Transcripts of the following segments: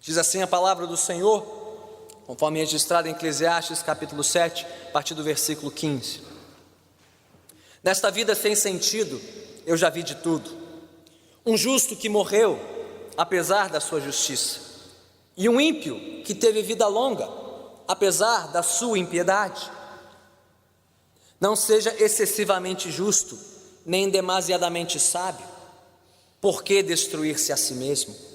Diz assim a palavra do Senhor, conforme registrado em Eclesiastes capítulo 7, a partir do versículo 15. Nesta vida sem sentido, eu já vi de tudo. Um justo que morreu, apesar da sua justiça, e um ímpio que teve vida longa, apesar da sua impiedade. Não seja excessivamente justo, nem demasiadamente sábio. Por que destruir-se a si mesmo?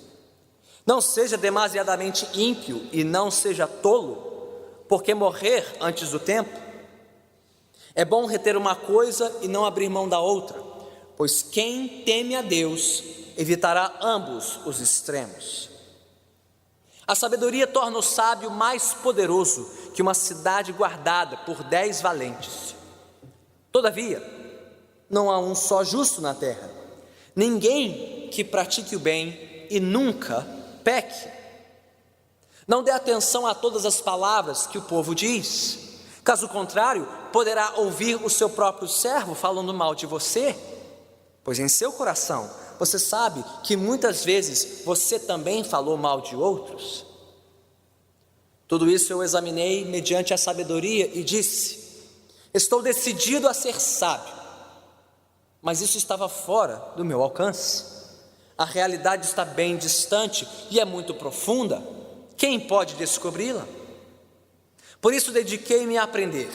Não seja demasiadamente ímpio e não seja tolo, porque morrer antes do tempo. É bom reter uma coisa e não abrir mão da outra, pois quem teme a Deus evitará ambos os extremos. A sabedoria torna o sábio mais poderoso que uma cidade guardada por 10 valentes. Todavia, não há um só justo na terra, ninguém que pratique o bem e nunca peque. Não dê atenção a todas as palavras que o povo diz, caso contrário, poderá ouvir o seu próprio servo falando mal de você, pois em seu coração você sabe que muitas vezes você também falou mal de outros. Tudo isso eu examinei mediante a sabedoria e disse: estou decidido a ser sábio, mas isso estava fora do meu alcance. A realidade está bem distante e é muito profunda. Quem pode descobri-la? Por isso dediquei-me a aprender,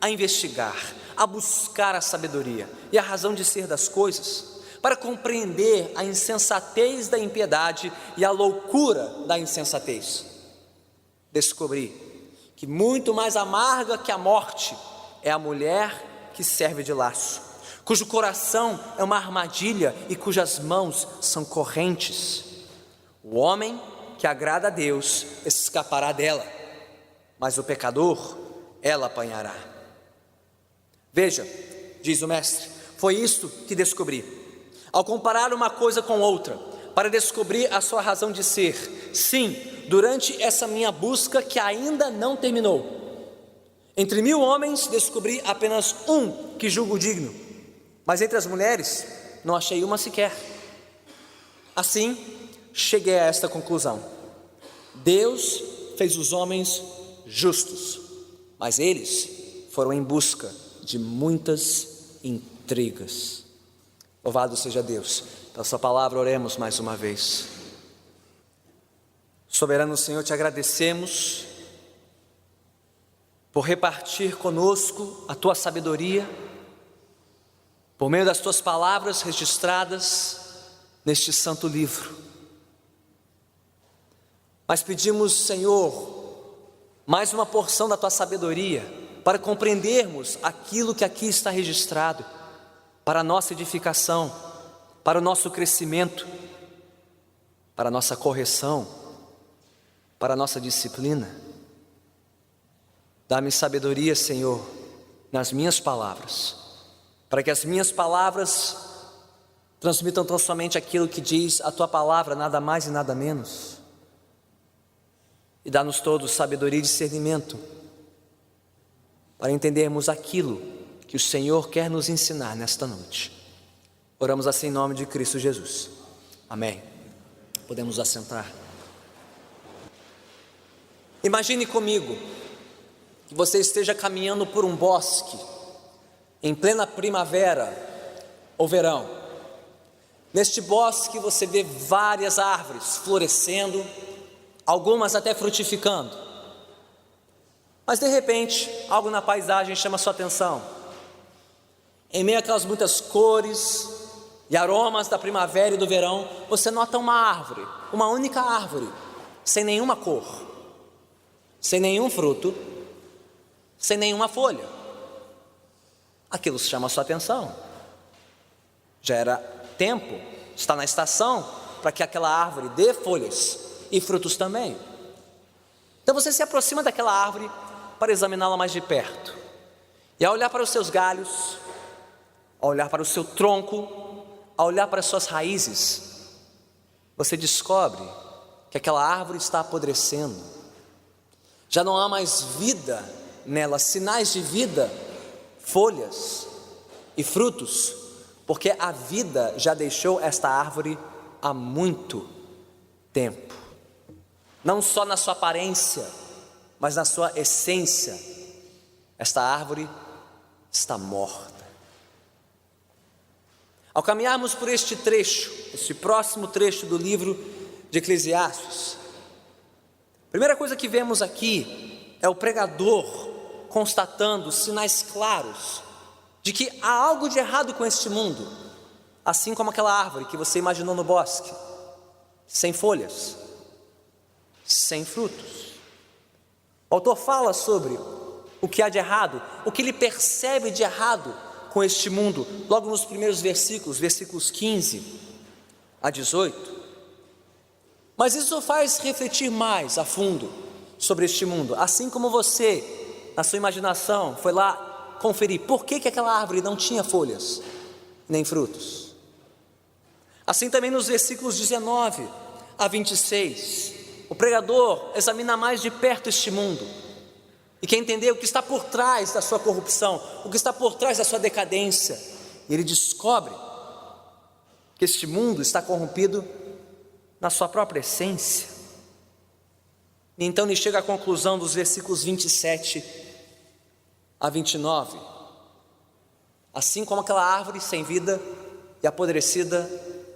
a investigar, a buscar a sabedoria e a razão de ser das coisas, para compreender a insensatez da impiedade e a loucura da insensatez. Descobri que muito mais amarga que a morte é a mulher que serve de laço, cujo coração é uma armadilha e cujas mãos são correntes. O homem que agrada a Deus escapará dela, mas o pecador ela apanhará. Veja, diz o mestre, foi isto que descobri. Ao comparar uma coisa com outra, para descobrir a sua razão de ser, sim, durante essa minha busca que ainda não terminou. Entre 1000 homens descobri apenas um que julgo digno, mas entre as mulheres não achei uma sequer. Assim, cheguei a esta conclusão: Deus fez os homens justos, mas eles foram em busca de muitas intrigas. Louvado seja Deus. Pela sua palavra, oremos mais uma vez. Soberano Senhor, te agradecemos por repartir conosco a tua sabedoria, por meio das tuas palavras registradas neste santo livro. Mas pedimos, Senhor, mais uma porção da tua sabedoria, para compreendermos aquilo que aqui está registrado, para a nossa edificação, para o nosso crescimento, para a nossa correção, para a nossa disciplina. Dá-me sabedoria, Senhor, nas minhas palavras, para que as minhas palavras transmitam tão somente aquilo que diz a tua palavra, nada mais e nada menos. E dá-nos todos sabedoria e discernimento, para entendermos aquilo que o Senhor quer nos ensinar nesta noite. Oramos assim em nome de Cristo Jesus. Amém. Podemos assentar. Imagine comigo que você esteja caminhando por um bosque em plena primavera ou verão. Neste bosque você vê várias árvores florescendo, algumas até frutificando. Mas de repente, algo na paisagem chama sua atenção. Em meio àquelas muitas cores e aromas da primavera e do verão, você nota uma árvore, uma única árvore, sem nenhuma cor, sem nenhum fruto, sem nenhuma folha. Aquilo chama sua atenção. Já era tempo, está na estação, para que aquela árvore dê folhas e frutos também. Então você se aproxima daquela árvore para examiná-la mais de perto. E ao olhar para os seus galhos, ao olhar para o seu tronco, ao olhar para as suas raízes, você descobre que aquela árvore está apodrecendo. Já não há mais vida nela, sinais de vida, folhas e frutos, porque a vida já deixou esta árvore há muito tempo. não só na sua aparência, mas na sua essência, esta árvore está morta. Ao caminharmos por este trecho, este próximo trecho do livro de Eclesiastes, a primeira coisa que vemos aqui é o pregador constatando sinais claros de que há algo de errado com este mundo, assim como aquela árvore que você imaginou no bosque, sem folhas, sem frutos. O autor fala sobre o que há de errado, o que ele percebe de errado com este mundo, logo nos primeiros versículos 15 a 18. Mas isso faz refletir mais a fundo sobre este mundo, assim como você, na sua imaginação, foi lá conferir por que aquela árvore não tinha folhas, nem frutos. Assim também nos versículos 19 a 26, o pregador examina mais de perto este mundo e quer entender o que está por trás da sua corrupção, o que está por trás da sua decadência, e ele descobre que este mundo está corrompido na sua própria essência. E então ele chega à conclusão dos versículos 27 a 29. Assim como aquela árvore sem vida e apodrecida,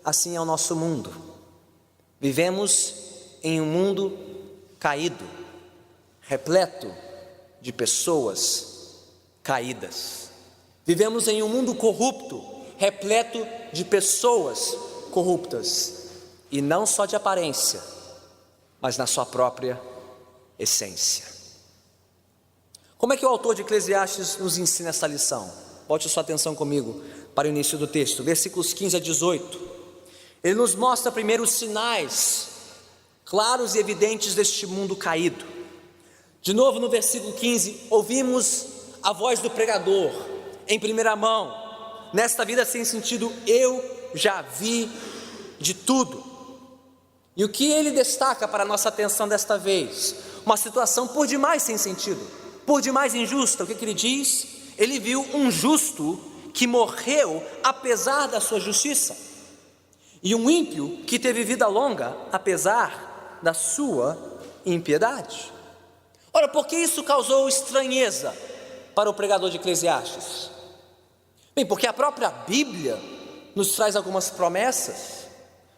assim é o nosso mundo. Vivemos em um mundo caído, repleto de pessoas caídas. Vivemos em um mundo corrupto, repleto de pessoas corruptas, e não só de aparência, mas na sua própria essência. Como é que o autor de Eclesiastes nos ensina essa lição? Bote sua atenção comigo para o início do texto, versículos 15 a 18. Ele nos mostra primeiro os sinais claros e evidentes deste mundo caído. De novo no versículo 15, ouvimos a voz do pregador, em primeira mão: nesta vida sem sentido eu já vi de tudo. E o que ele destaca para a nossa atenção desta vez? Uma situação por demais sem sentido, por demais injusta. O que ele diz? Ele viu um justo que morreu apesar da sua justiça, e um ímpio que teve vida longa apesar da sua impiedade. Ora, por que isso causou estranheza para o pregador de Eclesiastes? Bem, porque a própria Bíblia nos traz algumas promessas,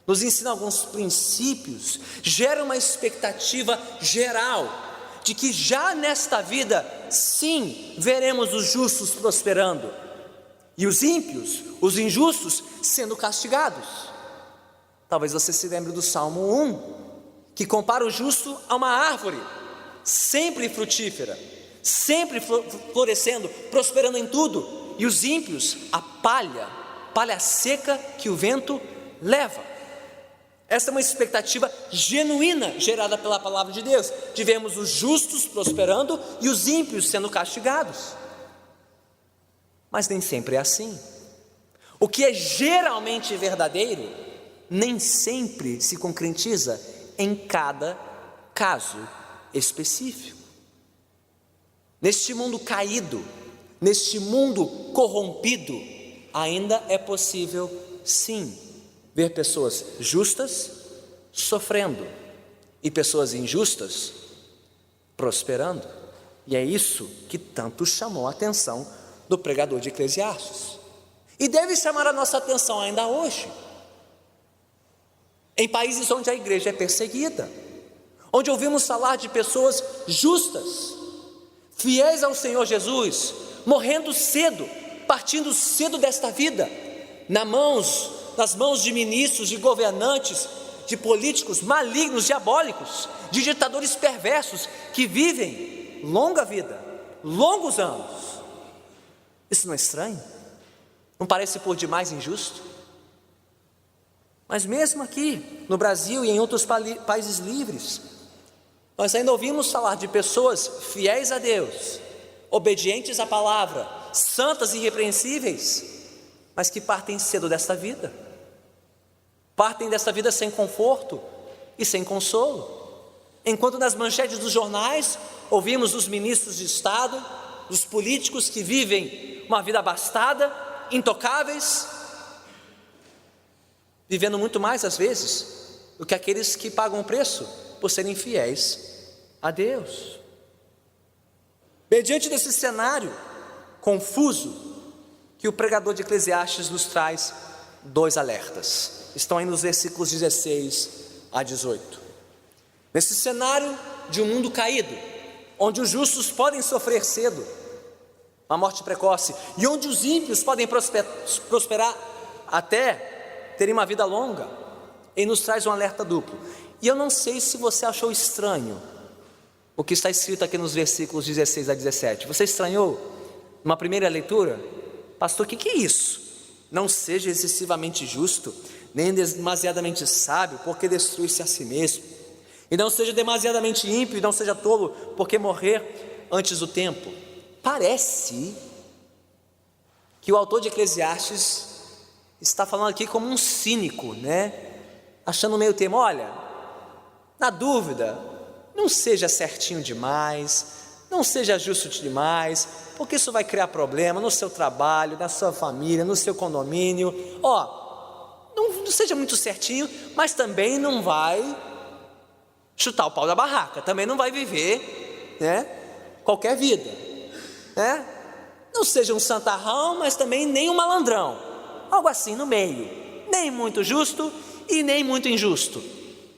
nos ensina alguns princípios, gera uma expectativa geral de que já nesta vida, sim, veremos os justos prosperando e os ímpios, os injustos, sendo castigados. Talvez você se lembre do Salmo 1, que compara o justo a uma árvore, sempre frutífera, sempre florescendo, prosperando em tudo, e os ímpios, a palha seca que o vento leva. Essa é uma expectativa genuína gerada pela palavra de Deus, de vermos os justos prosperando e os ímpios sendo castigados. Mas nem sempre é assim. O que é geralmente verdadeiro, nem sempre se concretiza em cada caso específico. Neste mundo caído, neste mundo corrompido, ainda é possível, sim, ver pessoas justas sofrendo e pessoas injustas prosperando. E é isso que tanto chamou a atenção do pregador de Eclesiastes, e deve chamar a nossa atenção ainda hoje, em países onde a igreja é perseguida, onde ouvimos falar de pessoas justas, fiéis ao Senhor Jesus, morrendo cedo, partindo cedo desta vida, nas mãos de ministros, de governantes, de políticos malignos, diabólicos, de ditadores perversos, que vivem longa vida, longos anos. Isso não é estranho? Não parece por demais injusto? Mas mesmo aqui no Brasil e em outros países livres, nós ainda ouvimos falar de pessoas fiéis a Deus, obedientes à palavra, santas e irrepreensíveis, mas que partem cedo desta vida, partem desta vida sem conforto e sem consolo. Enquanto nas manchetes dos jornais ouvimos dos ministros de Estado, dos políticos que vivem uma vida abastada, intocáveis, vivendo muito mais às vezes do que aqueles que pagam o preço por serem fiéis a Deus. Mediante desse cenário confuso, que o pregador de Eclesiastes nos traz dois alertas. Estão aí nos versículos 16 a 18. Nesse cenário de um mundo caído, onde os justos podem sofrer cedo, uma morte precoce, e onde os ímpios podem prosperar até terem uma vida longa, ele nos traz um alerta duplo. E eu não sei se você achou estranho o que está escrito aqui nos versículos 16 a 17. Você estranhou? Numa primeira leitura? Pastor, o que é isso? Não seja excessivamente justo, nem demasiadamente sábio, porque destrui-se a si mesmo. E não seja demasiadamente ímpio, e não seja tolo, porque morrer antes do tempo. Parece que o autor de Eclesiastes está falando aqui como um cínico, né? Achando meio termo, olha, na dúvida, não seja certinho demais, não seja justo demais, porque isso vai criar problema no seu trabalho, na sua família, no seu condomínio. Não seja muito certinho, mas também não vai chutar o pau da barraca, também não vai viver, né, qualquer vida, né? Não seja um santarrão, mas também nem um malandrão, algo assim no meio, nem muito justo e nem muito injusto,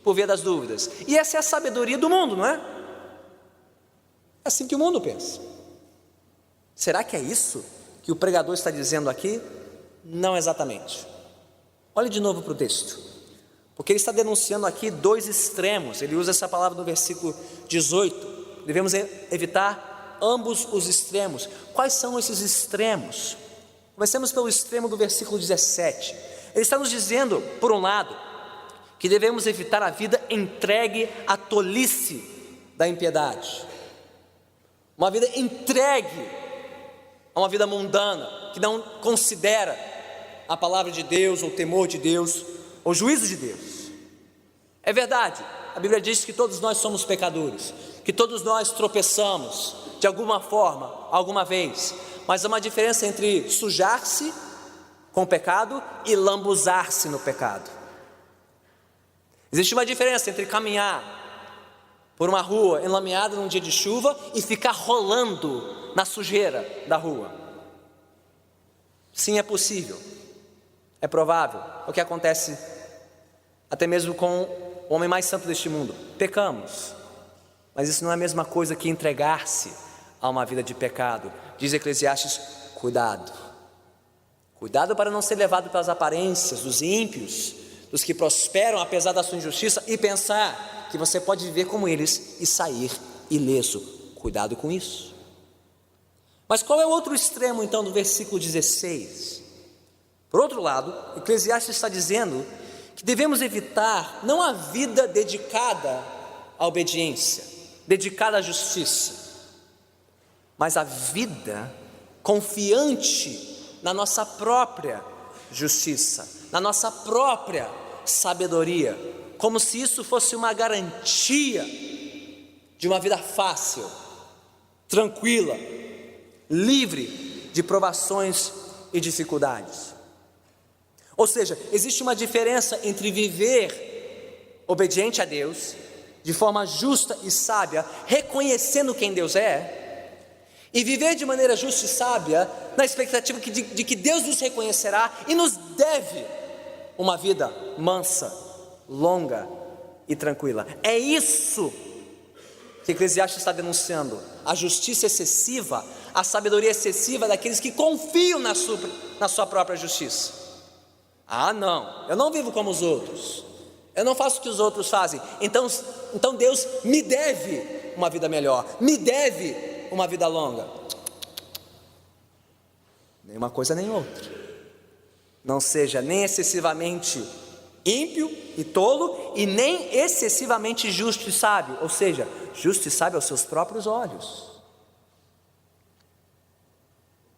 por via das dúvidas. E essa é a sabedoria do mundo, não é? É assim que o mundo pensa. Será que é isso que o pregador está dizendo aqui? Não exatamente. Olhe de novo para o texto, porque ele está denunciando aqui dois extremos. Ele usa essa palavra no versículo 18. Devemos evitar ambos os extremos. Quais são esses extremos? Comecemos pelo extremo do versículo 17. Ele está nos dizendo, por um lado, que devemos evitar a vida entregue à tolice da impiedade, uma vida entregue a uma vida mundana, que não considera a palavra de Deus, ou o temor de Deus, ou o juízo de Deus. É verdade, a Bíblia diz que todos nós somos pecadores, que todos nós tropeçamos de alguma forma, alguma vez, mas há uma diferença entre sujar-se com o pecado e lambuzar-se no pecado. Existe uma diferença entre caminhar por uma rua enlameada num dia de chuva e ficar rolando na sujeira da rua. Sim, é possível, é provável, é o que acontece até mesmo com o homem mais santo deste mundo. Pecamos, mas isso não é a mesma coisa que entregar-se a uma vida de pecado. Diz Eclesiastes, cuidado para não ser levado pelas aparências dos ímpios, dos que prosperam apesar da sua injustiça, e pensar que você pode viver como eles e sair ileso. Cuidado com isso. Mas qual é o outro extremo então do versículo 16? Por outro lado, Eclesiastes está dizendo que devemos evitar não a vida dedicada à obediência, dedicada à justiça, mas a vida confiante na nossa própria justiça, na nossa própria sabedoria, como se isso fosse uma garantia de uma vida fácil, tranquila, livre de provações e dificuldades. Ou seja, existe uma diferença entre viver obediente a Deus, de forma justa e sábia, reconhecendo quem Deus é, e viver de maneira justa e sábia, na expectativa de que Deus nos reconhecerá e nos deve uma vida mansa, longa e tranquila. É isso que Eclesiastes está denunciando: a justiça excessiva, a sabedoria excessiva daqueles que confiam na sua própria justiça. Não, eu não vivo como os outros, eu não faço o que os outros fazem, então Deus me deve uma vida melhor, me deve uma vida longa. Nem uma coisa nem outra. Não seja nem excessivamente ímpio e tolo, e nem excessivamente justo e sábio, ou seja, justo e sábio aos seus próprios olhos.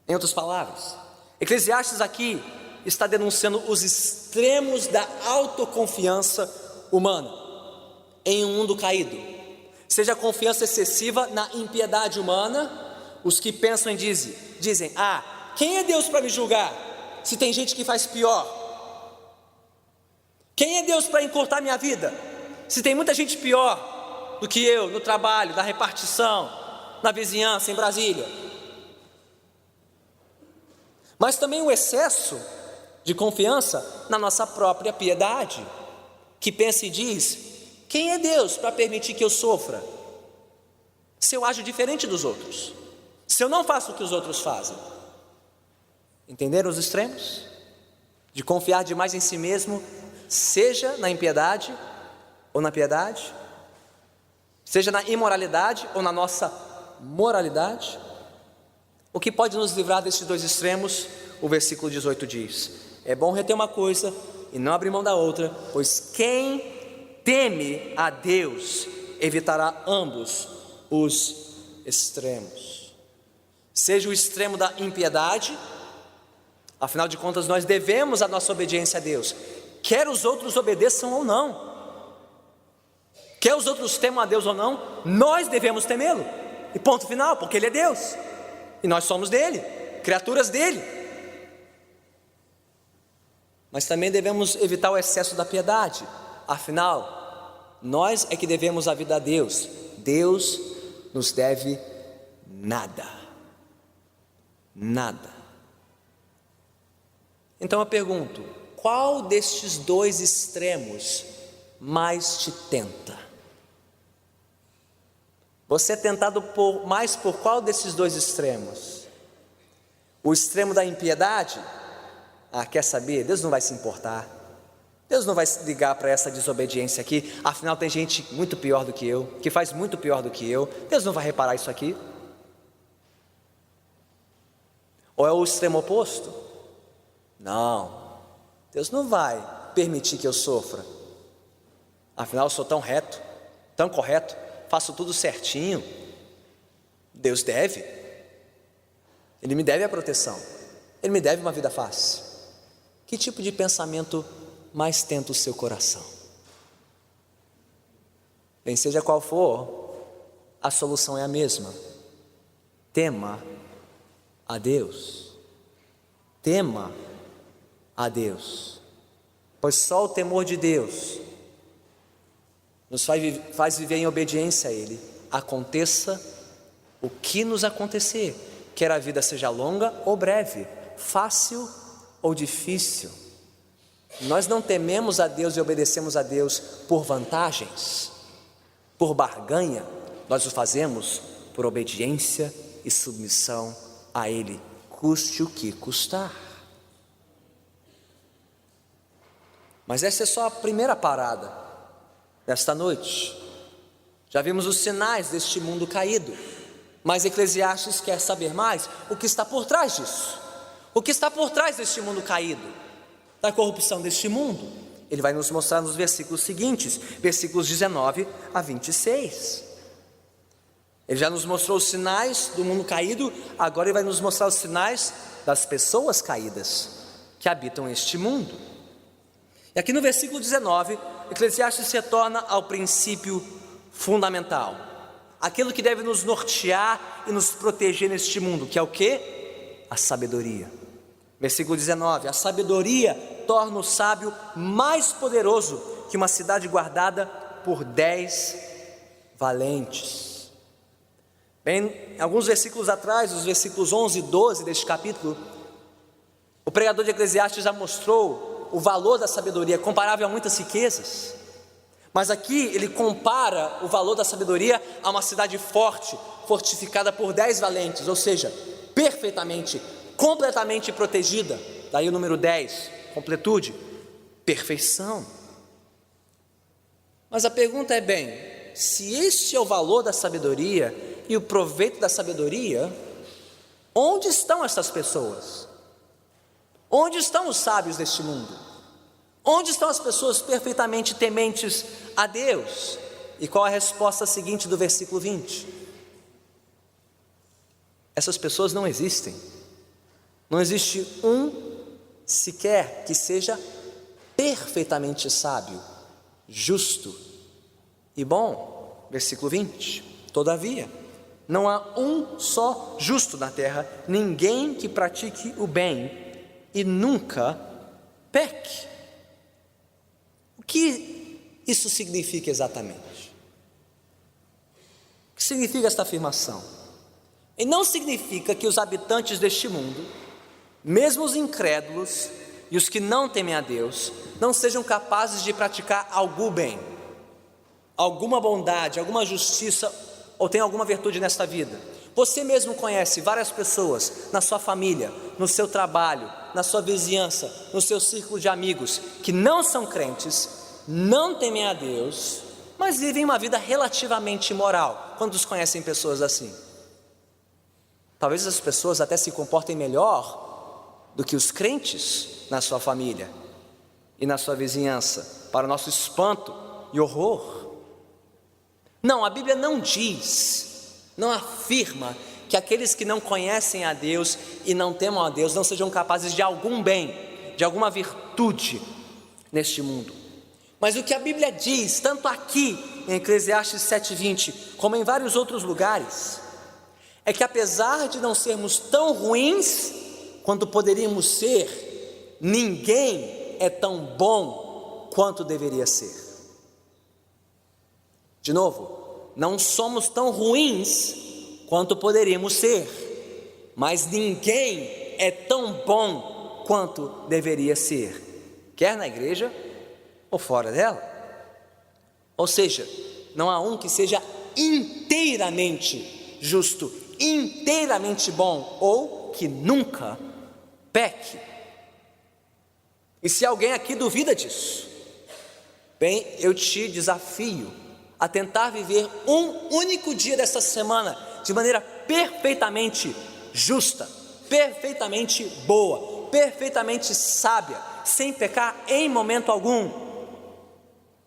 Em outras palavras, Eclesiastes aqui está denunciando os extremos da autoconfiança humana em um mundo caído. Seja a confiança excessiva na impiedade humana, os que pensam e dizem: quem é Deus para me julgar, se tem gente que faz pior? Quem é Deus para encurtar minha vida? Se tem muita gente pior do que eu no trabalho, na repartição, na vizinhança, em Brasília. Mas também o excesso de confiança na nossa própria piedade, que pensa e diz: quem é Deus para permitir que eu sofra? Se eu ajo diferente dos outros, se eu não faço o que os outros fazem. Entenderam os extremos? De confiar demais em si mesmo, seja na impiedade ou na piedade, seja na imoralidade ou na nossa moralidade. O que pode nos livrar desses dois extremos? O versículo 18 diz: é bom reter uma coisa e não abrir mão da outra, pois quem teme a Deus evitará ambos os extremos. Seja o extremo da impiedade, afinal de contas nós devemos a nossa obediência a Deus, quer os outros obedeçam ou não, quer os outros temam a Deus ou não, nós devemos temê-lo, e ponto final, porque Ele é Deus, e nós somos dele, criaturas dele. Mas também devemos evitar o excesso da piedade, afinal, nós é que devemos a vida a Deus, Deus nos deve nada, nada. Então eu pergunto: qual destes dois extremos mais te tenta? Você é tentado mais por qual desses dois extremos? O extremo da impiedade? Quer saber? Deus não vai se importar, Deus não vai ligar para essa desobediência aqui, afinal tem gente muito pior do que eu, que faz muito pior do que eu, Deus não vai reparar isso aqui. Ou é o extremo oposto? Não, Deus não vai permitir que eu sofra, afinal eu sou tão reto, tão correto, faço tudo certinho, Deus deve, Ele me deve a proteção, Ele me deve uma vida fácil. Que tipo de pensamento mais tenta o seu coração? Bem, seja qual for, a solução é a mesma: tema a Deus, tema a Deus, pois só o temor de Deus nos faz viver em obediência a Ele, aconteça o que nos acontecer, quer a vida seja longa ou breve, fácil ou difícil. Nós não tememos a Deus e obedecemos a Deus por vantagens, por barganha, nós o fazemos por obediência e submissão a Ele, custe o que custar. Mas essa é só a primeira parada desta noite. Já vimos os sinais deste mundo caído, mas Eclesiastes quer saber mais o que está por trás disso. O que está por trás deste mundo caído, da corrupção deste mundo? Ele vai nos mostrar nos versículos seguintes, versículos 19 a 26. Ele já nos mostrou os sinais do mundo caído, agora ele vai nos mostrar os sinais das pessoas caídas que habitam este mundo. E aqui no versículo 19, Eclesiastes se retorna ao princípio fundamental, aquilo que deve nos nortear e nos proteger neste mundo, que é o quê? A sabedoria. Versículo 19: a sabedoria torna o sábio mais poderoso que uma cidade guardada por 10 valentes. Bem, alguns versículos atrás, os versículos 11 e 12 deste capítulo, o pregador de Eclesiastes já mostrou o valor da sabedoria, comparável a muitas riquezas. Mas aqui ele compara o valor da sabedoria a uma cidade forte, fortificada por 10 valentes, ou seja, perfeitamente, completamente protegida. Daí o número 10, completude, perfeição. Mas a pergunta é: bem, se este é o valor da sabedoria e o proveito da sabedoria, onde estão essas pessoas? Onde estão os sábios deste mundo? Onde estão as pessoas perfeitamente tementes a Deus? E qual a resposta seguinte do versículo 20? Essas pessoas não existem. Não existe um sequer que seja perfeitamente sábio, justo e bom. Versículo 20: todavia, não há um só justo na terra, ninguém que pratique o bem e nunca peque. que isso significa exatamente? O que significa esta afirmação? E não significa que os habitantes deste mundo, mesmo os incrédulos e os que não temem a Deus, não sejam capazes de praticar algum bem, alguma bondade, alguma justiça ou tenham alguma virtude nesta vida. Você mesmo conhece várias pessoas na sua família, no seu trabalho, na sua vizinhança, no seu círculo de amigos, que não são crentes, não temem a Deus, mas vivem uma vida relativamente imoral. Quantos conhecem pessoas assim? Talvez as pessoas até se comportem melhor do que os crentes na sua família e na sua vizinhança, para o nosso espanto e horror. Não, a Bíblia não diz, não afirma que aqueles que não conhecem a Deus e não temam a Deus não sejam capazes de algum bem, de alguma virtude neste mundo. Mas o que a Bíblia diz, tanto aqui em Eclesiastes 7:20, como em vários outros lugares, é que apesar de não sermos tão ruins quanto poderíamos ser, ninguém é tão bom quanto deveria ser. De novo, não somos tão ruins quanto poderíamos ser, mas ninguém é tão bom quanto deveria ser, quer na igreja ou fora dela. Ou seja, não há um que seja inteiramente justo, inteiramente bom, ou que nunca peque. E se alguém aqui duvida disso, bem, eu te desafio a tentar viver um único dia dessa semana de maneira perfeitamente justa, perfeitamente boa, perfeitamente sábia, sem pecar em momento algum.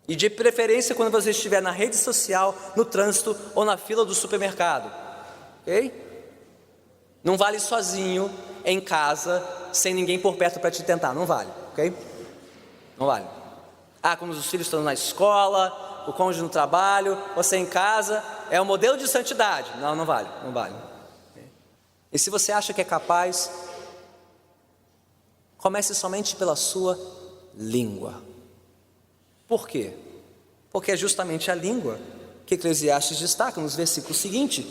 E de preferência quando você estiver na rede social, no trânsito ou na fila do supermercado, ok? Não vale sozinho, em casa, sem ninguém por perto para te tentar, não vale, ok? Não vale. Quando os filhos estão na escola, o cônjuge no trabalho, você em casa, é o modelo de santidade. Não, não vale, não vale. E se você acha que é capaz, comece somente pela sua língua. Por quê? Porque é justamente a língua que Eclesiastes destaca nos versículos seguintes,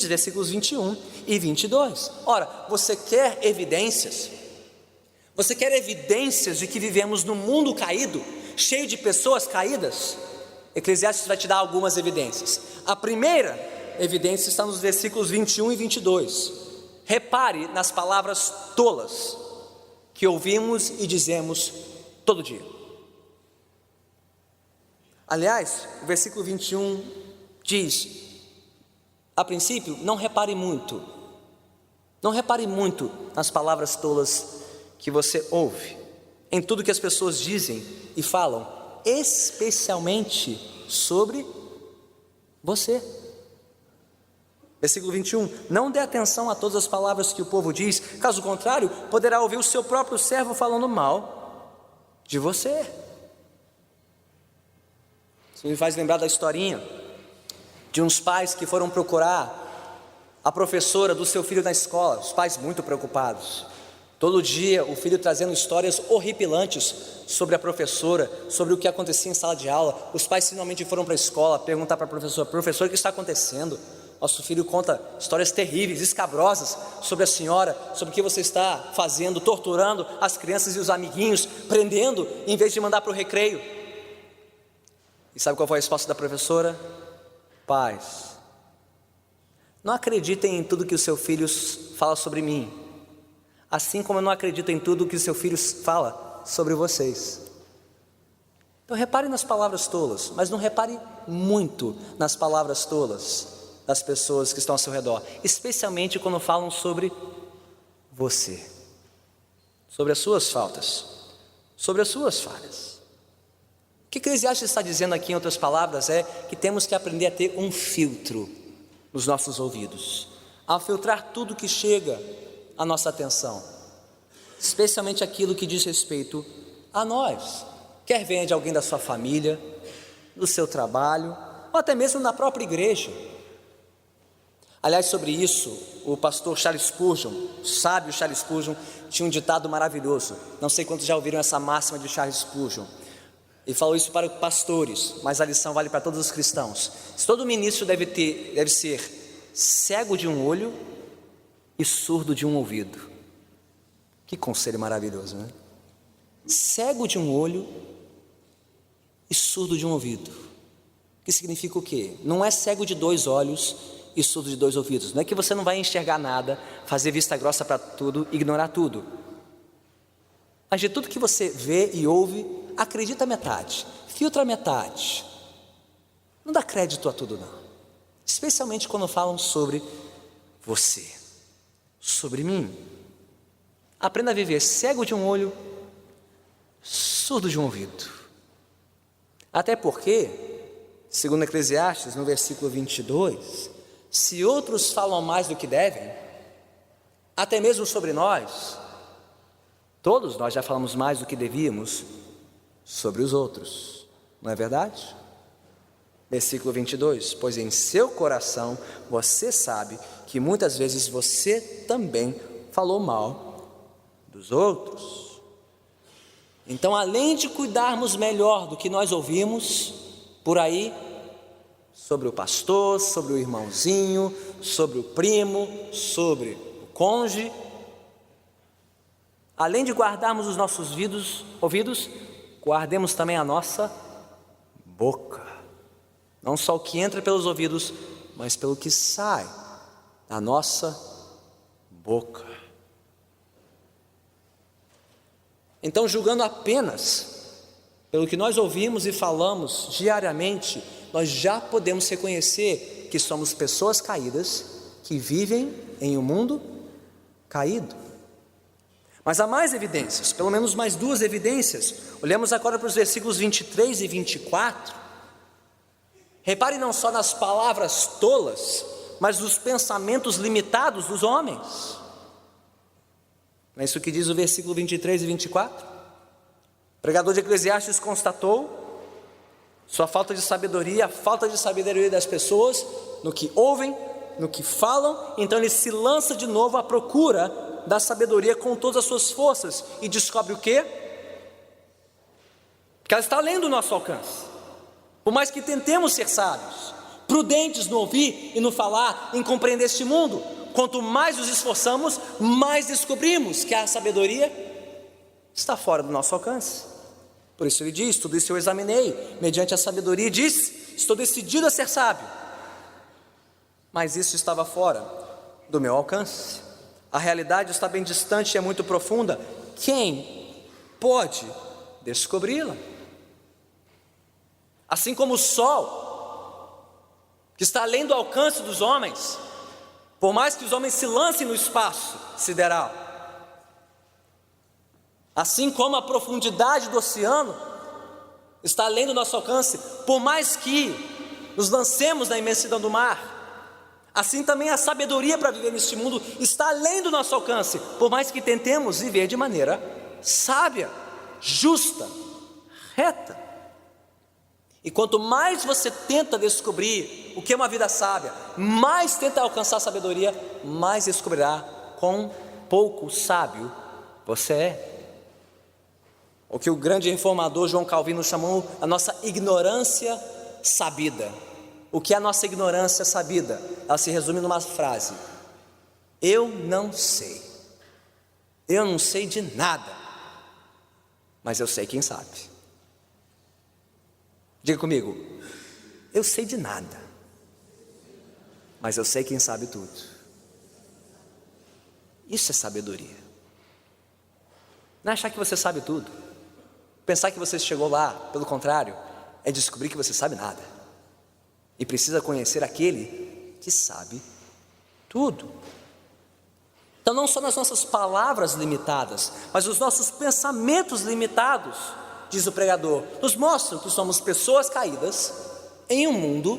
versículos 21 e 22. Ora, você quer evidências? Você quer evidências de que vivemos num mundo caído, cheio de pessoas caídas? Eclesiastes vai te dar algumas evidências. A primeira evidência está nos versículos 21 e 22. Repare nas palavras tolas que ouvimos e dizemos todo dia. Aliás, o versículo 21 diz, a princípio, não repare muito nas palavras tolas que você ouve, em tudo que as pessoas dizem e falam, especialmente sobre você. Versículo 21, não dê atenção a todas as palavras que o povo diz, caso contrário, poderá ouvir o seu próprio servo falando mal de você. Isso me faz lembrar da historinha de uns pais que foram procurar a professora do seu filho na escola, os pais muito preocupados. Todo dia o filho trazendo histórias horripilantes sobre a professora, sobre o que acontecia em sala de aula. Os pais finalmente foram para a escola perguntar para a professora, o que está acontecendo? Nosso filho conta histórias terríveis, escabrosas sobre a senhora, sobre o que você está fazendo, torturando as crianças e os amiguinhos, prendendo em vez de mandar para o recreio. E sabe qual foi a resposta da professora? Pais, não acreditem em tudo que o seu filho fala sobre mim, assim como eu não acredito em tudo que o seu filho fala sobre vocês. Então repare nas palavras tolas, mas não repare muito nas palavras tolas das pessoas que estão ao seu redor, especialmente quando falam sobre você, sobre as suas faltas, sobre as suas falhas. O que Eclesiastes está dizendo aqui, em outras palavras, é que temos que aprender a ter um filtro nos nossos ouvidos, a filtrar tudo que chega à nossa atenção, especialmente aquilo que diz respeito a nós, quer venha de alguém da sua família, do seu trabalho, ou até mesmo na própria igreja. Aliás, sobre isso, o pastor Charles Spurgeon, o sábio Charles Spurgeon, tinha um ditado maravilhoso. Não sei quantos já ouviram essa máxima de Charles Spurgeon. E falou isso para pastores, mas a lição vale para todos os cristãos. Se todo ministro deve ser cego de um olho e surdo de um ouvido. Que conselho maravilhoso, né? Cego de um olho e surdo de um ouvido. Que significa o quê? Não é cego de 2 olhos e surdo de 2 ouvidos. Não é que você não vai enxergar nada, fazer vista grossa para tudo, ignorar tudo. Mas de tudo que você vê e ouve, acredita metade, filtra metade. Não dá crédito a tudo não. Especialmente quando falam sobre você, sobre mim. Aprenda a viver cego de um olho, surdo de um ouvido. Até porque, segundo Eclesiastes, no versículo 22, se outros falam mais do que devem, até mesmo sobre nós, todos nós já falamos mais do que devíamos sobre os outros, não é verdade? Versículo 22, pois em seu coração você sabe que muitas vezes você também falou mal dos outros. Então, além de cuidarmos melhor do que nós ouvimos por aí, sobre o pastor, sobre o irmãozinho, sobre o primo, sobre o cônjuge, além de guardarmos os nossos ouvidos, guardemos também a nossa boca. Não só o que entra pelos ouvidos, mas pelo que sai da nossa boca. Então, julgando apenas pelo que nós ouvimos e falamos diariamente, nós já podemos reconhecer que somos pessoas caídas, que vivem em um mundo caído. Mas há mais evidências, pelo menos mais 2 evidências. Olhamos agora para os versículos 23 e 24. Repare não só nas palavras tolas, mas nos pensamentos limitados dos homens. Não é isso que diz o versículo 23 e 24? O pregador de Eclesiastes constatou sua falta de sabedoria, a falta de sabedoria das pessoas, no que ouvem, no que falam. Então ele se lança de novo à procura da sabedoria com todas as suas forças, e descobre o quê? Que ela está além do nosso alcance. Por mais que tentemos ser sábios, prudentes no ouvir e no falar, em compreender este mundo, quanto mais nos esforçamos, mais descobrimos que a sabedoria está fora do nosso alcance. Por isso ele diz, tudo isso eu examinei, mediante a sabedoria, e disse, estou decidido a ser sábio. Mas isso estava fora do meu alcance. A realidade está bem distante e é muito profunda. Quem pode descobri-la? Assim como o sol, que está além do alcance dos homens, por mais que os homens se lancem no espaço sideral, assim como a profundidade do oceano está além do nosso alcance, por mais que nos lancemos na imensidão do mar, assim também a sabedoria para viver neste mundo está além do nosso alcance, por mais que tentemos viver de maneira sábia, justa, reta. E quanto mais você tenta descobrir o que é uma vida sábia, mais tenta alcançar a sabedoria, mais descobrirá quão pouco sábio você é. O que o grande reformador João Calvino chamou a nossa ignorância sabida. O que é a nossa ignorância sabida? Ela se resume numa frase: eu não sei. Eu não sei de nada, mas eu sei quem sabe. Diga comigo: eu sei de nada, mas eu sei quem sabe tudo. Isso é sabedoria. Não é achar que você sabe tudo, pensar que você chegou lá. Pelo contrário, é descobrir que você sabe nada e precisa conhecer aquele que sabe tudo. Então, não só nas nossas palavras limitadas, mas os nossos pensamentos limitados, diz o pregador, nos mostram que somos pessoas caídas em um mundo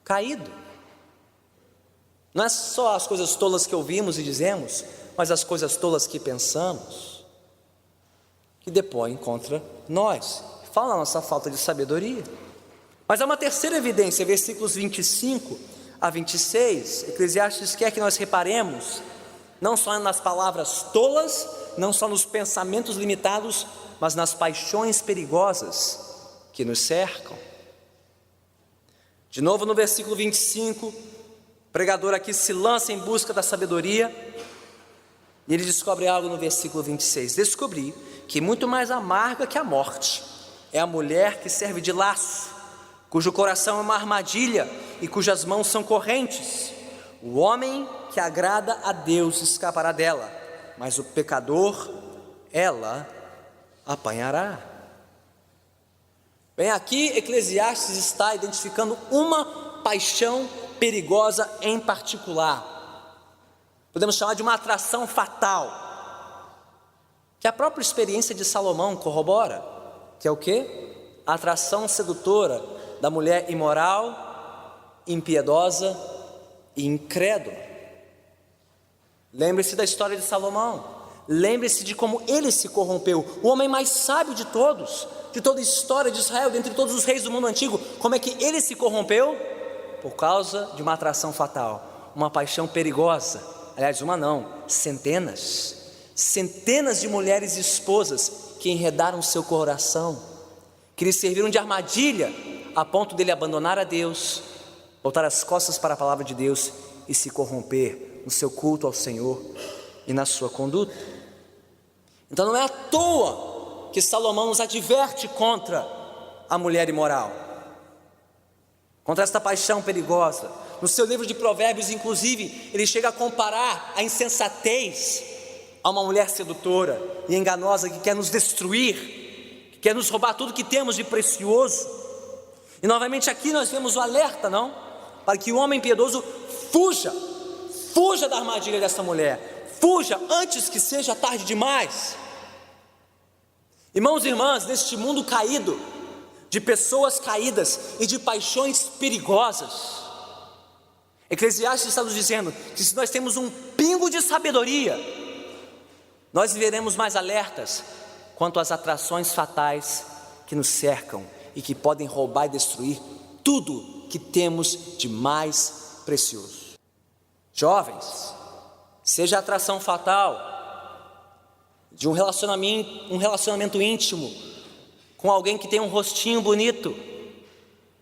caído. Não é só as coisas tolas que ouvimos e dizemos, mas as coisas tolas que pensamos, que depõem contra nós, fala a nossa falta de sabedoria. Mas há uma terceira evidência, versículos 25 a 26, Eclesiastes quer que nós reparemos, não só nas palavras tolas, não só nos pensamentos limitados, mas nas paixões perigosas que nos cercam. De novo no versículo 25, o pregador aqui se lança em busca da sabedoria, e ele descobre algo no versículo 26. Descobri que muito mais amarga que a morte é a mulher que serve de laço, cujo coração é uma armadilha e cujas mãos são correntes. O homem que agrada a Deus escapará dela, mas o pecador ela apanhará. Bem, aqui Eclesiastes está identificando uma paixão perigosa em particular. Podemos chamar de uma atração fatal, que a própria experiência de Salomão corrobora, que é o quê? A atração sedutora da mulher imoral, impiedosa e incrédula. Lembre-se da história de Salomão, lembre-se de como ele se corrompeu, o homem mais sábio de todos, de toda a história de Israel, dentre todos os reis do mundo antigo. Como é que ele se corrompeu? Por causa de uma atração fatal, uma paixão perigosa. Aliás, uma não, centenas de mulheres e esposas que enredaram seu coração, que lhe serviram de armadilha, a ponto dele abandonar a Deus, voltar as costas para a palavra de Deus e se corromper no seu culto ao Senhor e na sua conduta. Então não é à toa que Salomão nos adverte contra a mulher imoral, contra esta paixão perigosa. No seu livro de Provérbios, inclusive, ele chega a comparar a insensatez a uma mulher sedutora e enganosa que quer nos destruir, que quer nos roubar tudo que temos de precioso. E novamente aqui nós vemos o alerta, não? Para que o homem piedoso fuja da armadilha dessa mulher, fuja antes que seja tarde demais. Irmãos e irmãs, neste mundo caído, de pessoas caídas e de paixões perigosas, Eclesiastes está nos dizendo que se nós temos um pingo de sabedoria, nós viveremos mais alertas quanto às atrações fatais que nos cercam e que podem roubar e destruir tudo que temos de mais precioso. Jovens, seja a atração fatal de um relacionamento íntimo com alguém que tem um rostinho bonito,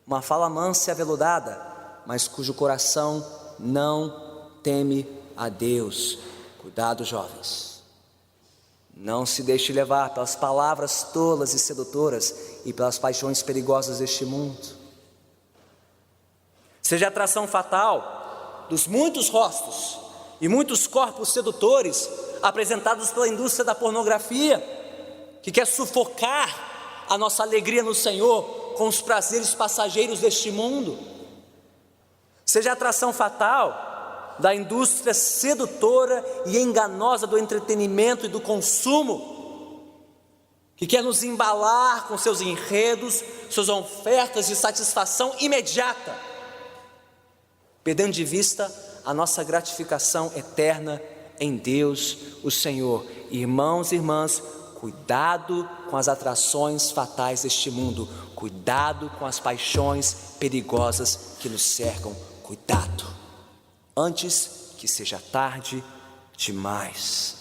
uma fala mansa e aveludada, mas cujo coração não teme a Deus. Cuidado, jovens, não se deixe levar pelas palavras tolas e sedutoras e pelas paixões perigosas deste mundo. Seja a atração fatal dos muitos rostos e muitos corpos sedutores apresentados pela indústria da pornografia, que quer sufocar a nossa alegria no Senhor com os prazeres passageiros deste mundo. Seja a atração fatal da indústria sedutora e enganosa do entretenimento e do consumo, que quer nos embalar com seus enredos, suas ofertas de satisfação imediata, perdendo de vista a nossa gratificação eterna em Deus, o Senhor. Irmãos e irmãs, cuidado com as atrações fatais deste mundo, cuidado com as paixões perigosas que nos cercam. Cuidado, antes que seja tarde demais.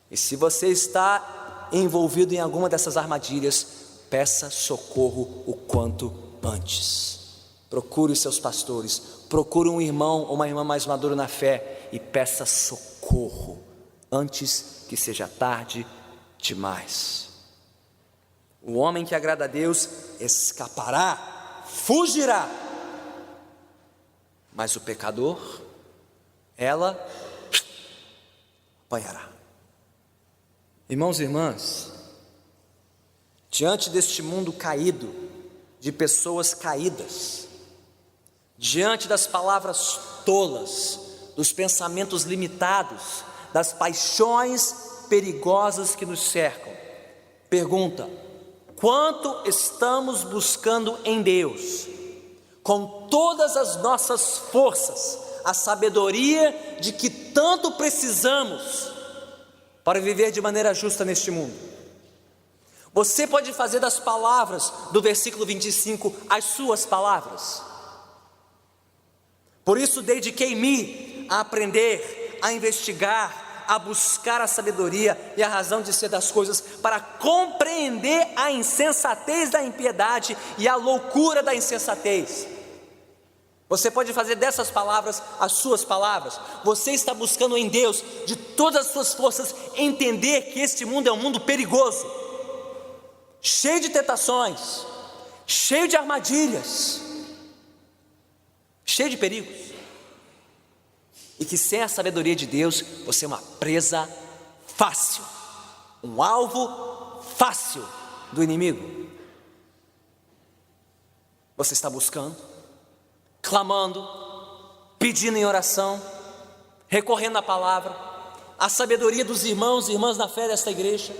E se você está envolvido em alguma dessas armadilhas, peça socorro o quanto antes. Procure os seus pastores, procure um irmão ou uma irmã mais maduro na fé e peça socorro antes que seja tarde demais. O homem que agrada a Deus escapará, fugirá, mas o pecador, ela apanhará. Irmãos e irmãs, diante deste mundo caído, de pessoas caídas, diante das palavras tolas, dos pensamentos limitados, das paixões perigosas que nos cercam, pergunta: quanto estamos buscando em Deus, com todas as nossas forças, a sabedoria de que tanto precisamos para viver de maneira justa neste mundo? Você pode fazer das palavras do versículo 25 as suas palavras. Por isso dediquei-me a aprender, a investigar, a buscar a sabedoria e a razão de ser das coisas, para compreender a insensatez da impiedade e a loucura da insensatez. Você pode fazer dessas palavras as suas palavras. Você está buscando em Deus, de todas as suas forças, entender que este mundo é um mundo perigoso, cheio de tentações, cheio de armadilhas, cheio de perigos, e que sem a sabedoria de Deus, você é uma presa fácil, um alvo fácil do inimigo. Você está buscando, clamando, pedindo em oração, recorrendo à palavra, à sabedoria dos irmãos e irmãs na fé desta igreja.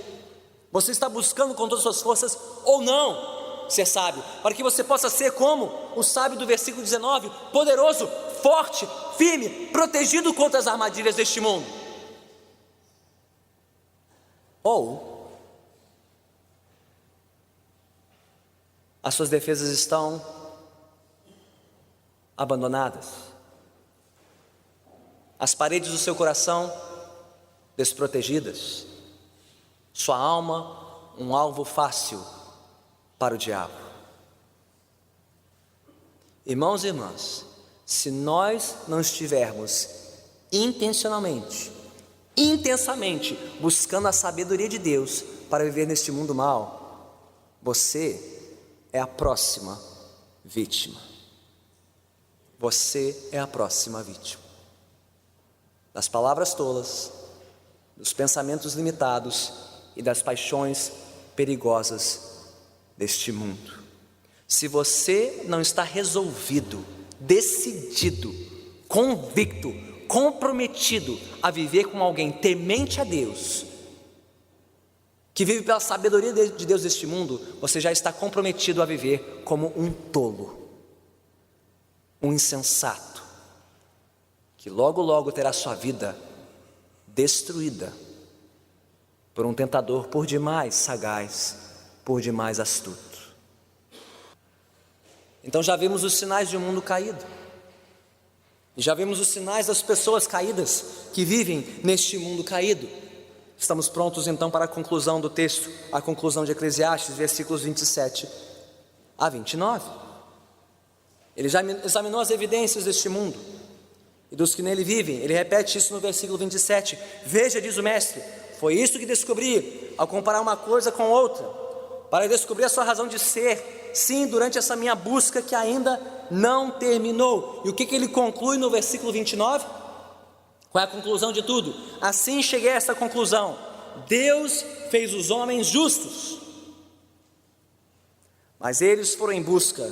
Você está buscando com todas as suas forças ou não ser sábio, para que você possa ser como o sábio do versículo 19, poderoso, forte, firme, protegido contra as armadilhas deste mundo. Ou as suas defesas estão abandonadas, as paredes do seu coração desprotegidas, sua alma um alvo fácil para o diabo. Irmãos e irmãs, se nós não estivermos intencionalmente, intensamente buscando a sabedoria de Deus para viver neste mundo mal, você é a próxima vítima. Você é a próxima vítima das palavras tolas, dos pensamentos limitados e das paixões perigosas deste mundo. Se você não está resolvido, decidido, convicto, comprometido a viver com alguém temente a Deus, que vive pela sabedoria de Deus deste mundo, você já está comprometido a viver como um tolo, um insensato, que logo logo terá sua vida destruída por um tentador por demais sagaz, por demais astuto. Então já vimos os sinais de um mundo caído, e já vimos os sinais das pessoas caídas que vivem neste mundo caído. Estamos prontos então para a conclusão do texto, a conclusão de Eclesiastes, versículos 27 a 29. Ele já examinou as evidências deste mundo e dos que nele vivem. Ele repete isso no versículo 27. Veja, diz o mestre, foi isso que descobri ao comparar uma coisa com outra, para descobrir a sua razão de ser, sim, durante essa minha busca que ainda não terminou. E o que ele conclui no versículo 29? Qual é a conclusão de tudo? Assim cheguei a essa conclusão: Deus fez os homens justos, mas eles foram em busca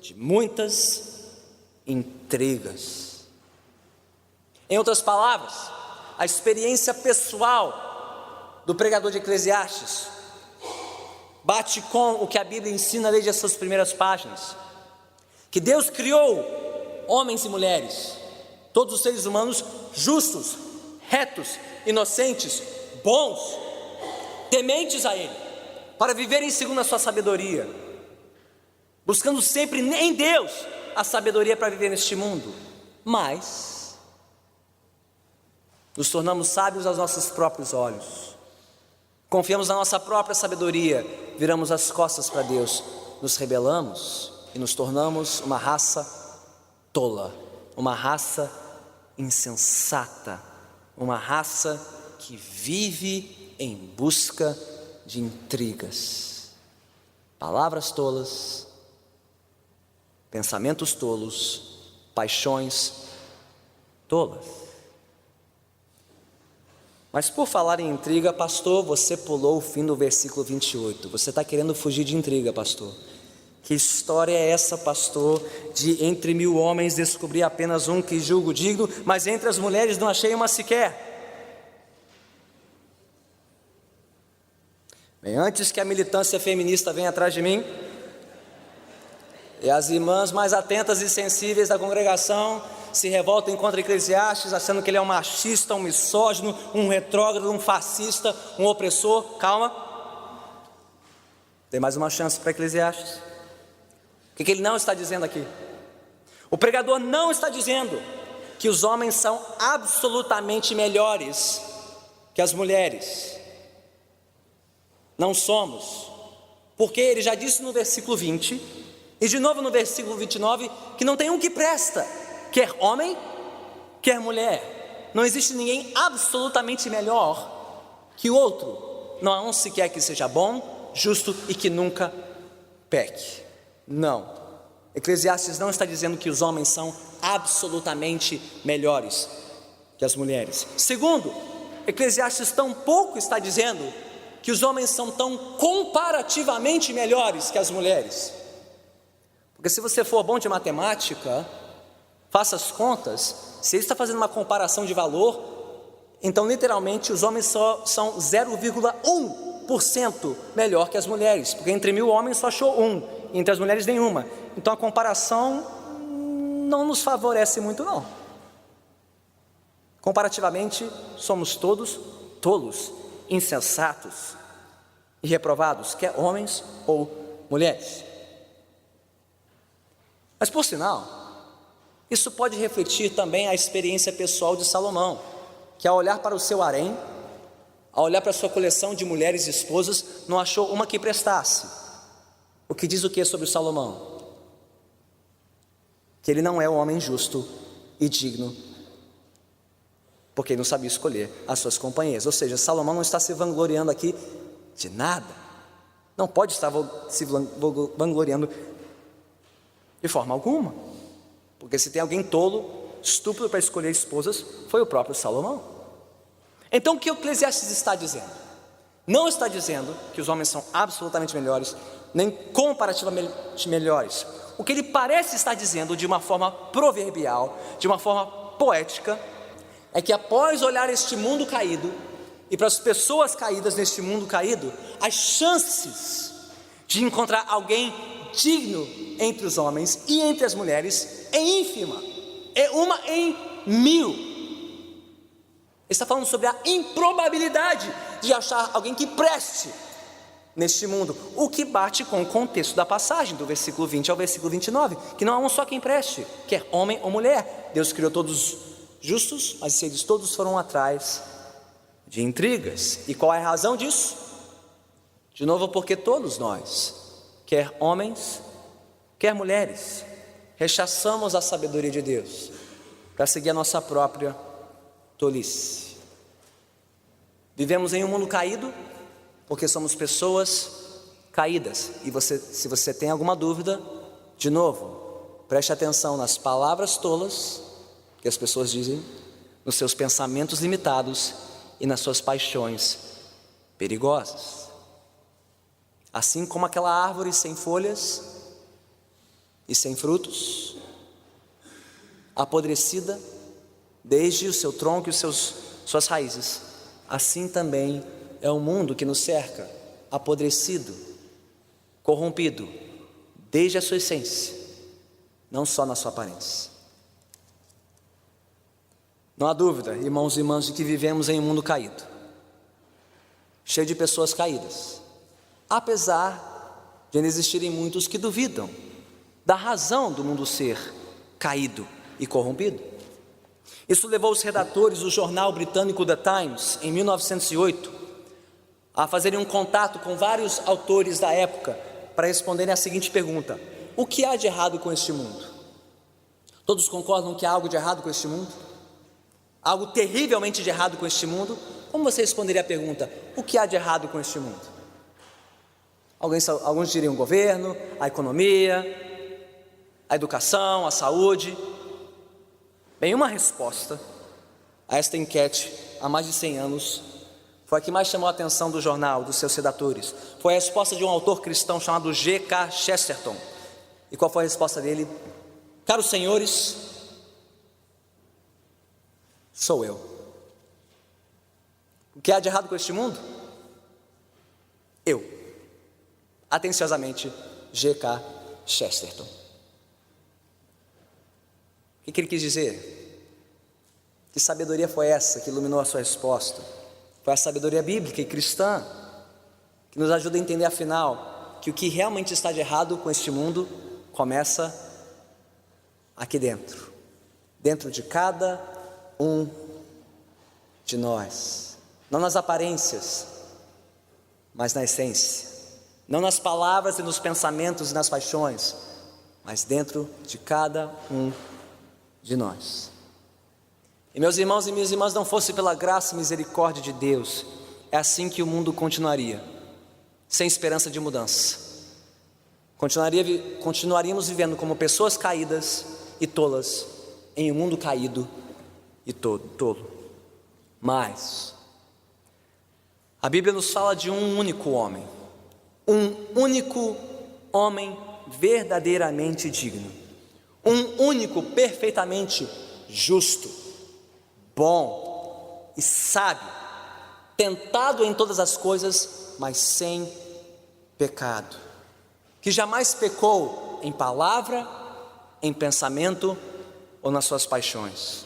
de muitas intrigas. Em outras palavras, a experiência pessoal do pregador de Eclesiastes bate com o que a Bíblia ensina desde as suas primeiras páginas, que Deus criou homens e mulheres, todos os seres humanos justos, retos, inocentes, bons, tementes a Ele, para viverem segundo a sua sabedoria, buscando sempre em Deus a sabedoria para viver neste mundo. Mas nos tornamos sábios aos nossos próprios olhos, confiamos na nossa própria sabedoria, viramos as costas para Deus, nos rebelamos e nos tornamos uma raça tola, uma raça insensata, uma raça que vive em busca de intrigas, palavras tolas, pensamentos tolos, paixões tolas. Mas por falar em intriga, pastor, você pulou o fim do versículo 28. Você está querendo fugir de intriga, pastor. Que história é essa, pastor, de entre 1000 homens descobrir apenas um que julgo digno, mas entre as mulheres não achei uma sequer? Bem, antes que a militância feminista venha atrás de mim, e as irmãs mais atentas e sensíveis da congregação se revoltam contra Eclesiastes, achando que ele é um machista, um misógino, um retrógrado, um fascista, um opressor. Calma, tem mais uma chance para Eclesiastes. O que ele não está dizendo aqui? O pregador não está dizendo que os homens são absolutamente melhores que as mulheres não somos, porque ele já disse no versículo 20, e de novo no versículo 29, que não tem um que presta, quer homem, quer mulher. Não existe ninguém absolutamente melhor que o outro. Não há um sequer que seja bom, justo e que nunca peque. Não. Eclesiastes não está dizendo que os homens são absolutamente melhores que as mulheres. Segundo, Eclesiastes tampouco está dizendo que os homens são tão comparativamente melhores que as mulheres. Porque se você for bom de matemática, faça as contas, se ele está fazendo uma comparação de valor, então literalmente os homens só são 0,1% melhor que as mulheres, porque entre 1000 homens só achou um, e entre as mulheres nenhuma. Então a comparação não nos favorece muito não. Comparativamente, somos todos tolos, insensatos e reprovados, quer homens ou mulheres. Mas por sinal, isso pode refletir também a experiência pessoal de Salomão, que ao olhar para o seu harém, ao olhar para a sua coleção de mulheres e esposas, não achou uma que prestasse. O que diz o que sobre Salomão? Que ele não é um homem justo e digno, porque ele não sabia escolher as suas companheiras. Ou seja, Salomão não está se vangloriando aqui de nada, não pode estar se vangloriando de forma alguma, porque se tem alguém tolo, estúpido para escolher esposas, foi o próprio Salomão. Então o que o Eclesiastes está dizendo? Não está dizendo que os homens são absolutamente melhores, nem comparativamente melhores. O que ele parece estar dizendo de uma forma proverbial, de uma forma poética, é que após olhar este mundo caído, e para as pessoas caídas neste mundo caído, as chances de encontrar alguém digno entre os homens e entre as mulheres é ínfima, é 1 em 1000. Ele está falando sobre a improbabilidade de achar alguém que preste neste mundo, o que bate com o contexto da passagem, do versículo 20 ao versículo 29, que não há um só quem preste, quer homem ou mulher. Deus criou todos justos, mas eles todos foram atrás de intrigas. E qual é a razão disso? De novo, porque todos nós, quer homens, quer mulheres, rechaçamos a sabedoria de Deus para seguir a nossa própria tolice. Vivemos em um mundo caído porque somos pessoas caídas. E se você tem alguma dúvida, de novo, preste atenção nas palavras tolas que as pessoas dizem, nos seus pensamentos limitados e nas suas paixões perigosas. Assim como aquela árvore sem folhas e sem frutos, apodrecida desde o seu tronco e suas raízes, assim também é o mundo que nos cerca, apodrecido, corrompido, desde a sua essência, não só na sua aparência. Não há dúvida, irmãos e irmãs, de que vivemos em um mundo caído, cheio de pessoas caídas, apesar de ainda existirem muitos que duvidam da razão do mundo ser caído e corrompido. Isso levou os redatores do jornal britânico The Times, em 1908, a fazerem um contato com vários autores da época para responderem a seguinte pergunta: o que há de errado com este mundo? Todos concordam que há algo de errado com este mundo? Algo terrivelmente de errado com este mundo? Como você responderia a pergunta: o que há de errado com este mundo? Alguns diriam o governo, a economia, a educação, a saúde. Bem, uma resposta a esta enquete há mais de 100 anos foi a que mais chamou a atenção do jornal, dos seus redatores. Foi a resposta de um autor cristão chamado G.K. Chesterton. E qual foi a resposta dele? Caros senhores, sou eu. O que há de errado com este mundo? Eu. Atenciosamente, G.K. Chesterton. O que ele quis dizer? Que sabedoria foi essa que iluminou a sua resposta? Foi a sabedoria bíblica e cristã que nos ajuda a entender, afinal, que o que realmente está de errado com este mundo começa aqui dentro de cada um de nós. não nas aparências, mas na essência, não nas palavras e nos pensamentos e nas paixões, mas dentro de cada um de nós. E meus irmãos e minhas irmãs, não fosse pela graça e misericórdia de Deus, é assim que o mundo continuaria, sem esperança de mudança. Continuaríamos vivendo como pessoas caídas e tolas, em um mundo caído e tolo. Mas a Bíblia nos fala de um único homem verdadeiramente digno, um único perfeitamente justo, bom e sábio, tentado em todas as coisas, mas sem pecado, que jamais pecou em palavra, em pensamento ou nas suas paixões.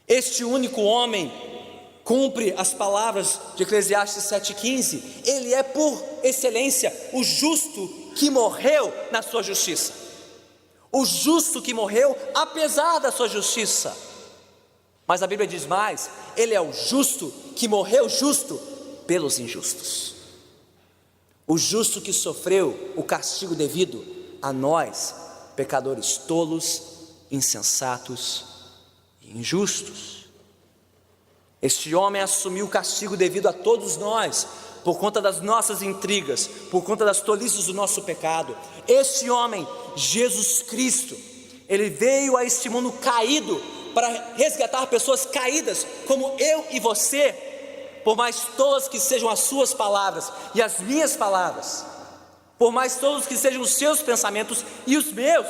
Este único homem cumpre as palavras de Eclesiastes 7,15. Ele é por excelência o justo que morreu na sua justiça, o justo que morreu apesar da sua justiça. Mas a Bíblia diz mais: ele é o justo que morreu justo pelos injustos, o justo que sofreu o castigo devido a nós, pecadores tolos, insensatos e injustos. Este homem assumiu o castigo devido a todos nós, por conta das nossas intrigas, por conta das tolices do nosso pecado. Este homem, Jesus Cristo, ele veio a este mundo caído para resgatar pessoas caídas como eu e você, por mais tolas que sejam as suas palavras e as minhas palavras, por mais tolos que sejam os seus pensamentos e os meus,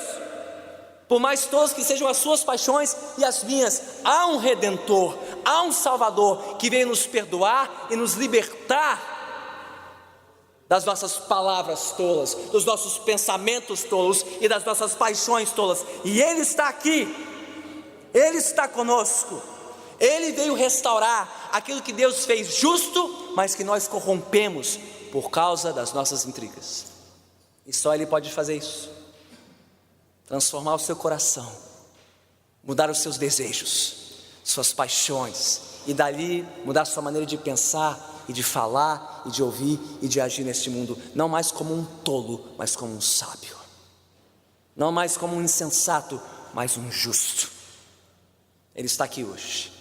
por mais tolos que sejam as suas paixões e as minhas, há um Redentor, há um Salvador que veio nos perdoar e nos libertar das nossas palavras tolas, dos nossos pensamentos tolos e das nossas paixões tolas. E Ele está aqui, Ele está conosco. Ele veio restaurar aquilo que Deus fez justo, mas que nós corrompemos por causa das nossas intrigas. E só Ele pode fazer isso, transformar o seu coração, mudar os seus desejos, suas paixões, e dali mudar a sua maneira de pensar e de falar e de ouvir e de agir neste mundo, não mais como um tolo, mas como um sábio, não mais como um insensato, mas um justo. Ele está aqui hoje,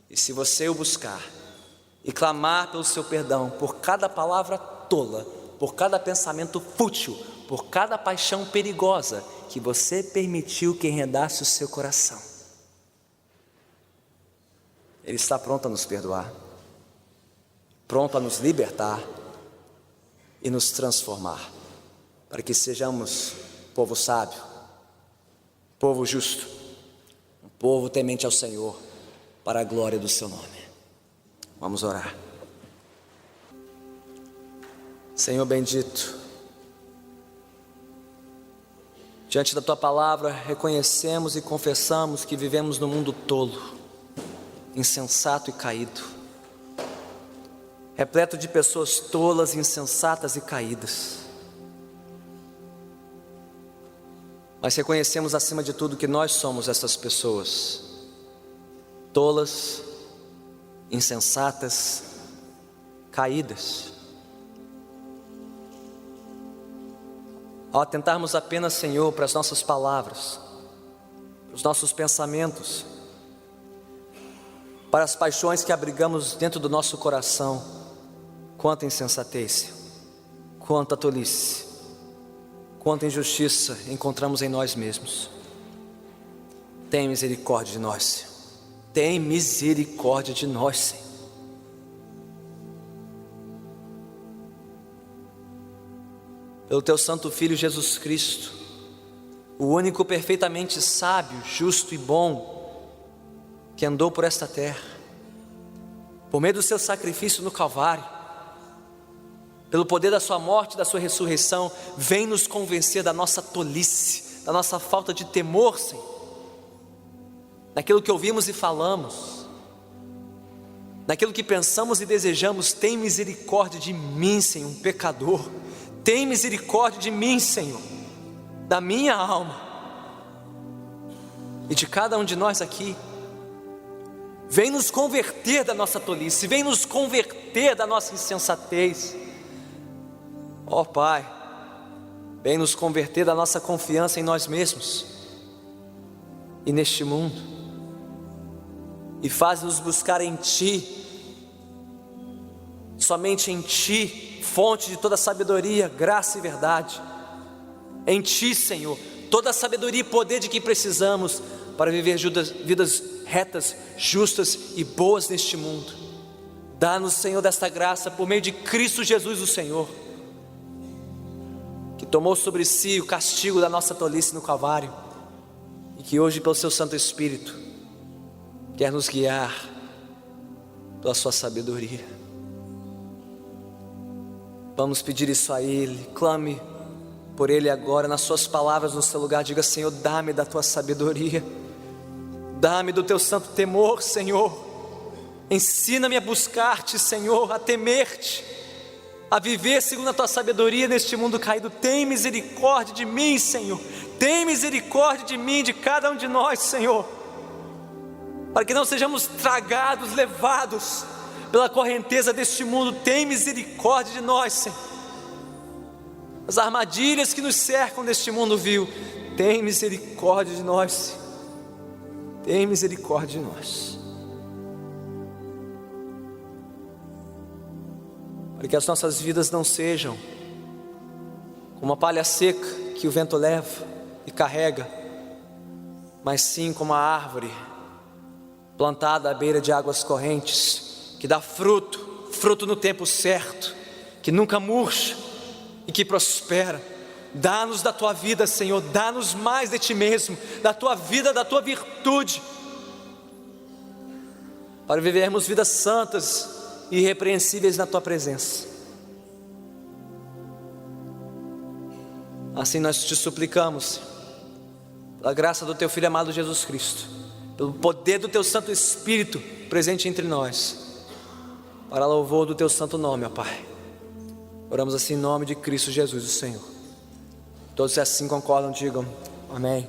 e se você o buscar e clamar pelo seu perdão por cada palavra tola, por cada pensamento fútil, por cada paixão perigosa que você permitiu que enredasse o seu coração, Ele está pronto a nos perdoar, pronto a nos libertar e nos transformar, para que sejamos povo sábio, povo justo, um povo temente ao Senhor, para a glória do seu nome. Vamos orar. Senhor bendito, diante da Tua palavra, reconhecemos e confessamos que vivemos num mundo tolo, insensato e caído, repleto de pessoas tolas, insensatas e caídas. Mas reconhecemos acima de tudo que nós somos essas pessoas tolas, insensatas, caídas. Ao atentarmos apenas, Senhor, para as nossas palavras, para os nossos pensamentos, para as paixões que abrigamos dentro do nosso coração, quanta insensatez, quanta tolice, quanta injustiça encontramos em nós mesmos. Tem misericórdia de nós, Senhor. Tem misericórdia de nós, Senhor. Pelo Teu Santo Filho Jesus Cristo, o único perfeitamente sábio, justo e bom, que andou por esta terra, por meio do Seu sacrifício no Calvário, pelo poder da Sua morte e da Sua ressurreição, vem nos convencer da nossa tolice, da nossa falta de temor, Senhor, naquilo que ouvimos e falamos, naquilo que pensamos e desejamos. Tem misericórdia de mim, Senhor, um pecador. Tem misericórdia de mim, Senhor, da minha alma e de cada um de nós aqui. Vem nos converter da nossa tolice, vem nos converter da nossa insensatez. Ó Pai, vem nos converter da nossa confiança em nós mesmos e neste mundo, e faz-nos buscar em Ti, somente em Ti, fonte de toda sabedoria, graça e verdade. Em Ti, Senhor, toda a sabedoria e poder de que precisamos para viver vidas retas, justas e boas neste mundo. Dá-nos, Senhor, desta graça por meio de Cristo Jesus, o Senhor, que tomou sobre si o castigo da nossa tolice no Calvário, e que hoje, pelo seu Santo Espírito, quer nos guiar pela sua sabedoria. Vamos pedir isso a Ele. Clame por Ele agora, nas suas palavras, no seu lugar. Diga: Senhor, dá-me da tua sabedoria, dá-me do teu santo temor, Senhor. Ensina-me a buscar-te, Senhor, a temer-te, a viver segundo a tua sabedoria neste mundo caído. Tem misericórdia de mim, Senhor. Tem misericórdia de mim, de cada um de nós, Senhor, para que não sejamos tragados, levados pela correnteza deste mundo. Tem misericórdia de nós, Senhor. As armadilhas que nos cercam neste mundo vil, tem misericórdia de nós, Senhor. Tem misericórdia de nós, para que as nossas vidas não sejam como uma palha seca que o vento leva e carrega, mas sim como a árvore plantada à beira de águas correntes, que dá fruto no tempo certo, que nunca murcha e que prospera. Dá-nos da tua vida, Senhor, dá-nos mais de ti mesmo, da tua vida, da tua virtude, para vivermos vidas santas e irrepreensíveis na tua presença. Assim nós te suplicamos, pela graça do teu Filho amado Jesus Cristo, pelo poder do teu Santo Espírito presente entre nós, para louvor do teu santo nome, ó Pai. Oramos assim em nome de Cristo Jesus, o Senhor. Todos assim concordam, digam amém.